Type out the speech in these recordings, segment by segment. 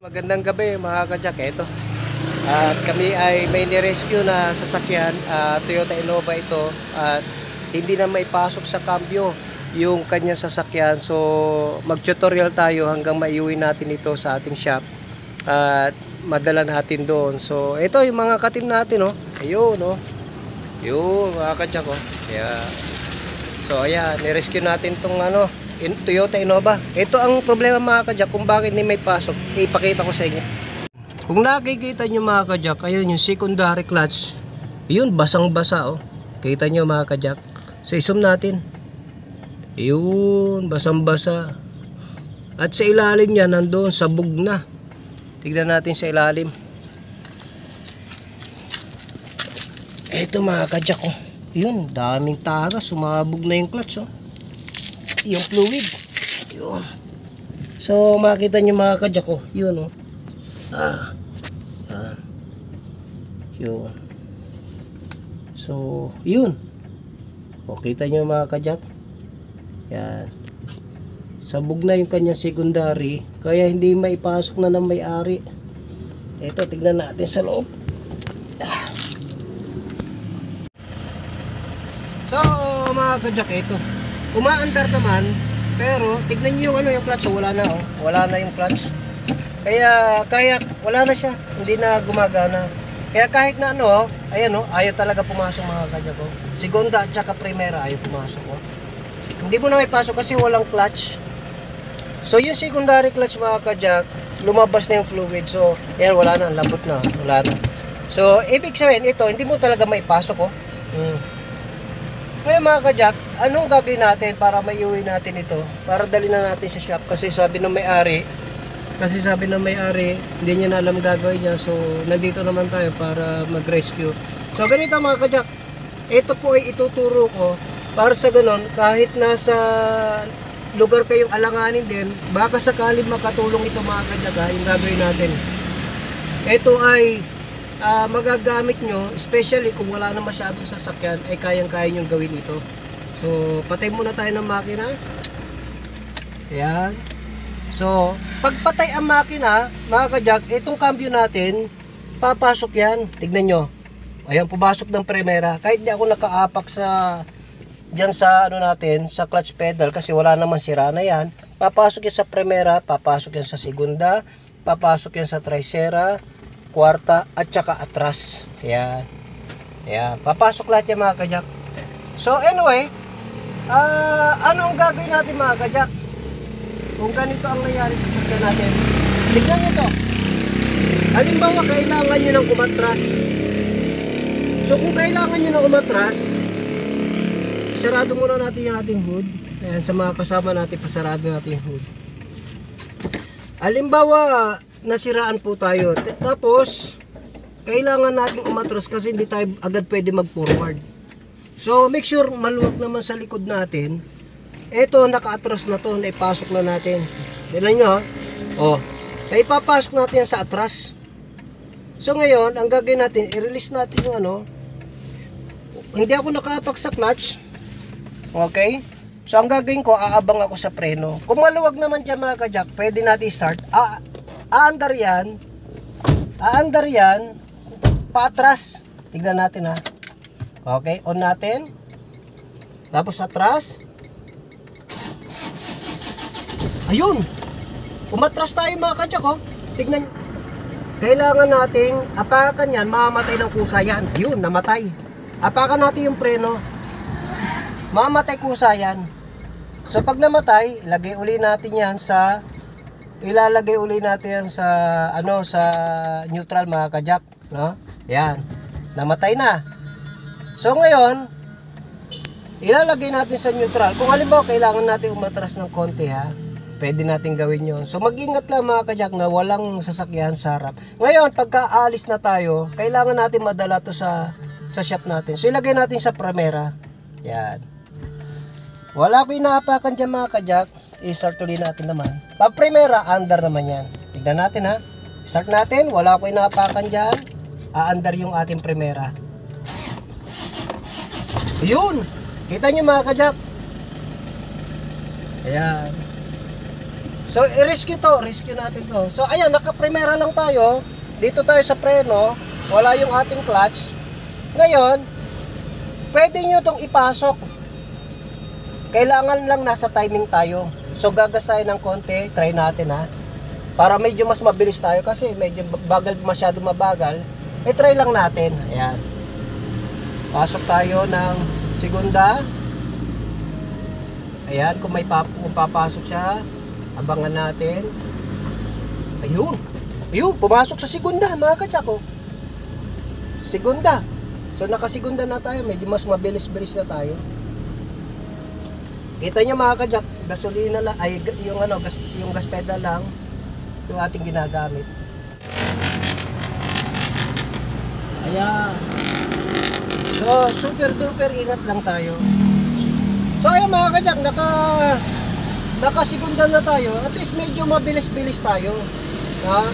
Magandang gabi mga kajak, ito. At kami ay may ni-rescue na sasakyan, Toyota Innova ito, at hindi na maipasok sa cambio yung kanyang sasakyan. So mag-tutorial tayo hanggang maiuwi natin ito sa ating shop at madala natin doon. So ito yung mga katim natin, oh. Ayun, oh. Yun mga kajak, oh. Yeah. So ayan, ni-rescue natin tong Toyota Innova. Ito ang problema mga kajak kung bakit hindi may pasok. Ipakita ko sa inyo. Kung nakikita nyo mga kajak, ayun yung secondary clutch. Yun, basang-basa, oh. Kita nyo mga kajak. So isum natin. Yun, basang-basa. At sa ilalim niya, nandoon, sabog na. Tignan natin sa ilalim. Ito mga kajak, oh. Yun, daming tagas. Sumabog na yung clutch, oh. Yung fluid. Yun. So makita nyo mga kajak, oh. Yun, oh. Yun. So yun. O kita nyo mga kajak. Yan. Sabog na yung kanyang secondary, kaya hindi maipasok na ng may-ari. Ito, tignan natin sa loob. So mga kajak, ito umaandar naman, pero tignan niyo yung yung clutch, wala na, oh. Wala na yung clutch. Kaya wala na siya, hindi na gumagana. Kaya kahit na ayan, oh, ayaw talaga pumasok mga kajak, oh. Segunda at saka primera ayaw pumasok, oh. Hindi mo na may pasok kasi walang clutch. So yung secondary clutch mga kajak, lumabas na yung fluid. So ayan, wala na, labot na, wala na. So ibig sabihin ito, hindi mo talaga maipasok, oh. Kaya mga kajak, anong gagawin natin para maiuwi natin ito? Para dali na natin sa shop, kasi sabi ng may-ari, hindi niya na alam gagawin niya. So nandito naman tayo para mag-rescue. So ganito mga kajak, ito po ay ituturo ko para sa ganon, kahit nasa lugar kayong alanganin din, baka sakaling makatulong ito mga kajak, yung gagawin natin. Ito ay magagamit nyo, especially kung wala na masyadong sasakyan, ay kayang-kaya nyo gawin ito. So patay muna tayo ng makina. Ayan. So pagpatay ang makina mga kajak, itong cambio natin papasok yan. Tignan nyo, ayan, pumasok ng primera. Kahit di ako nakaapak dyan sa natin, sa clutch pedal, kasi wala naman sira na yan. Papasok yan sa primera, papasok yan sa segunda, papasok yan sa tercera, kwarta, at saka atras. Ayan. Ayan. Papasok lahat yan mga kajak. So anyway, ano ang gagawin natin mga kajak kung ganito ang nangyari sa sakyan natin? Tignan nyo to. Halimbawa kailangan nyo ng umatras. So kung kailangan nyo ng umatras, isarado muna natin yung ating hood. Ayan, sa mga kasama natin, pasarado natin yung hood. Halimbawa nasiraan po tayo, tapos kailangan natin umatras kasi hindi tayo agad pwede mag forward. So make sure maluwag naman sa likod natin. Ito, naka-atras na to, naipasok na natin. Tignan nyo, ha, oh, naipapasok natin yan sa atras. So ngayon ang gagawin natin, i-release natin yung hindi ako nakaapak sa clutch. Okay, so ang gagawin ko, aabang ako sa preno. Kung maluwag naman dyan mga kajak, pwede natin start. Aandar yan, paatras. Tignan natin, ha. Okay, on natin. Tapos atras. Ayun, umatras tayo mga kajak, oh. Tignan, kailangan nating apakan yan, mamamatay ng kusa yan. Yun, namatay. Apakan natin yung preno, mamatay kusa yan. So pag namatay, ilalagay uli natin yan sa sa neutral mga kajak, no? Yan, namatay na. So ngayon, ilalagay natin sa neutral. Kung halimbawa kailangan natin umatras ng konti, ha, pwede natin gawin yon. So mag-ingat lang mga kajak na walang sasakyan sa harap. Ngayon pagka aalis na tayo, kailangan natin madala to sa shop natin. So ilagay natin sa primera. Yan. Wala ko inaapakan dyan mga kajak, i-start ulit natin naman. Pag primera, under naman yan. Tignan natin, ha. Start natin, wala ko inaapakan dyan, aandar yung ating primera. Yun, kita nyo mga kajak. Ayan. So, i-rescue natin to. So, ayan, naka-primera lang tayo. Dito tayo sa preno, wala yung ating clutch. Ngayon, pwede nyo itong ipasok. Kailangan lang nasa timing tayo. So, gagas tayo ng konti, try natin ha. Para medyo mas mabilis tayo kasi medyo masyado mabagal. Try lang natin. Ayan. Pasok tayo ng segunda. Ayan, kung papasok siya, abangan natin. Ayun, pumasok sa segunda mga ka-jack. Segunda. So nakasigunda na tayo, medyo mas mabilis-bilis na tayo. Kita niyo mga ka-jack, gasolina lang, ay yung gas pedal lang yung ating ginagamit. Ayan. So, super duper ingat lang tayo. So, ayan mga ka-jack, nakasigunda na tayo. At least medyo mabilis-bilis tayo. Ha?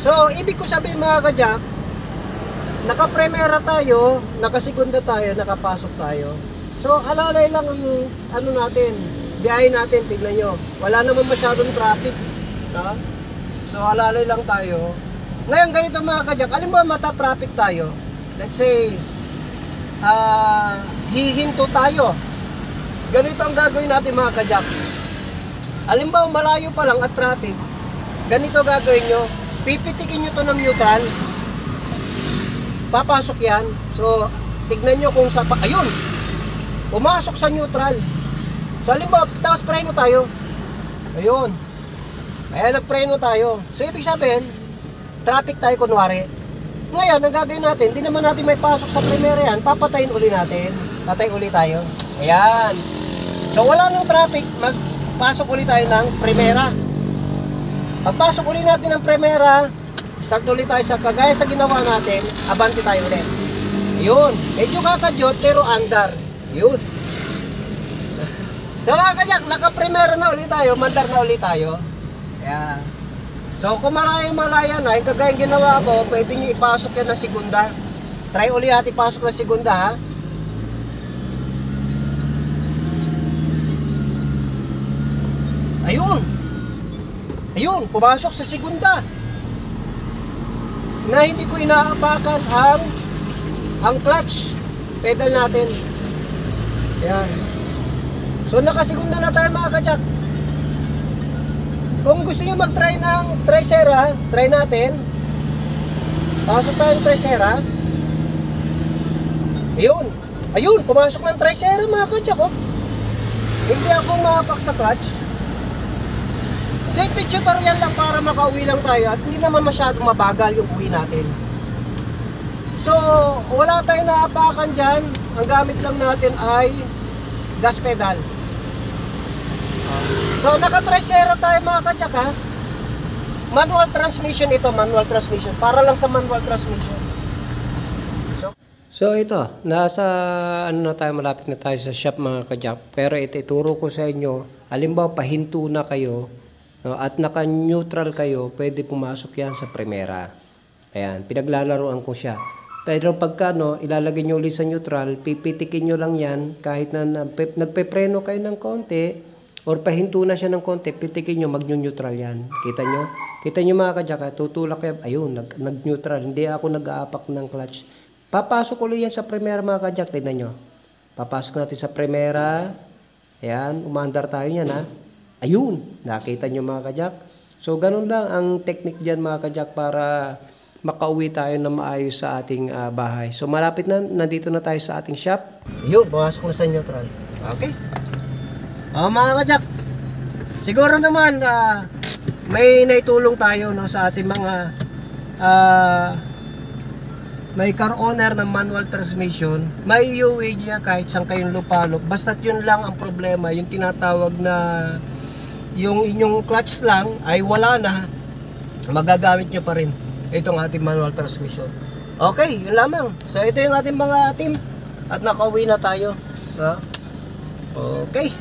So, ibig ko sabihin mga ka-jack, naka-primera tayo, nakasigunda tayo, nakapasok tayo. So, alalay lang ang ano natin, biyahe natin, tignan nyo. Wala naman masyadong traffic. Ha? So, alalay lang tayo. Ngayon, ganito mga ka-jack, alam mo, mata-traffic tayo. Let's say, hihinto tayo. Ganito ang gagawin natin mga ka-jack. Halimbawa malayo pa lang at traffic, ganito gagawin nyo, pipitikin nyo to ng neutral, papasok yan. So tignan nyo kung sa ayun, pumasok sa neutral. So halimbawa tapos preno tayo, ayun, ayan, nagpreno tayo. So ibig sabihin traffic tayo kunwari. Ngayon, ang gagawin natin, hindi naman natin may pasok sa primera yan, papatayin uli natin. Patay uli tayo. Ayan. So, wala nang traffic, magpasok uli tayo ng primera. Pagpasok uli natin ng primera, start uli tayo sa kagaya sa ginawa natin, abante tayo ulit. Yun. Medyo kakadyot, pero andar. Yun. So, mga kanyak, naka-primera na uli tayo, mandar na uli tayo. Ayan. So kung malaya na, yung kagaya ginawa ko, pwede nyo ipasok yan na segunda. Try uli natin ipasok na segunda ha. Ayun, pumasok sa segunda. Na hindi ko inaapakan ang clutch pedal natin. Ayan. So nakasegunda na tayo mga ka-jack. Kung gusto nyo mag-try ng Tricera, try natin. Pasok tayo ng Tricera. Ayun, pumasok ng Tricera mga ka-jack. Hindi ako maapak sa clutch. Safety tutorial lang para makauwi lang tayo at hindi naman masyadong mabagal yung uwi natin. So, wala tayong naapakan dyan. Ang gamit lang natin ay gas pedal. So, naka-Tricera tayo mga ka-jack ha. Manual transmission ito, manual transmission. Para lang sa manual transmission. So ito, nasa na tayo, malapit na tayo sa shop mga ka-jack. Pero ito, ituro ko sa inyo, halimbawa pahinto na kayo, no, at naka-neutral kayo, pwede pumasok yan sa primera. Ayan, pinaglalaroan ko siya. Pero pagka ilalagay nyo ulit sa neutral, pipitikin nyo lang yan, kahit na nagpepreno kayo ng konti, or pahinto na siya ng konti, pitikin nyo, mag-neutral yan. Kita nyo? Kita nyo mga ka-jack, tutulak kayo, ayun, nag-neutral. Hindi ako nag-aapak ng clutch. Papasok ulit yan sa primera mga ka-jack, tignan nyo. Papasok natin sa primera. Ayan, umandar tayo yan ha. Ayun, nakita nyo mga ka-jack. So, ganun lang ang technique dyan mga ka-jack para makauwi tayo na maayos sa ating bahay. So, malapit na, nandito na tayo sa ating shop. Ayun, pumasok na sa neutral. Okay. Mga ka-jack, siguro naman may naitulong tayo sa ating mga may car owner ng manual transmission. May UAG niya kahit saan kayong lupalop. Basta't yun lang ang problema, yung tinatawag na yung inyong clutch lang ay wala na, magagamit nyo pa rin itong ating manual transmission. Okay, yun lamang. So ito yung ating mga team at nakauwi na tayo. Okay.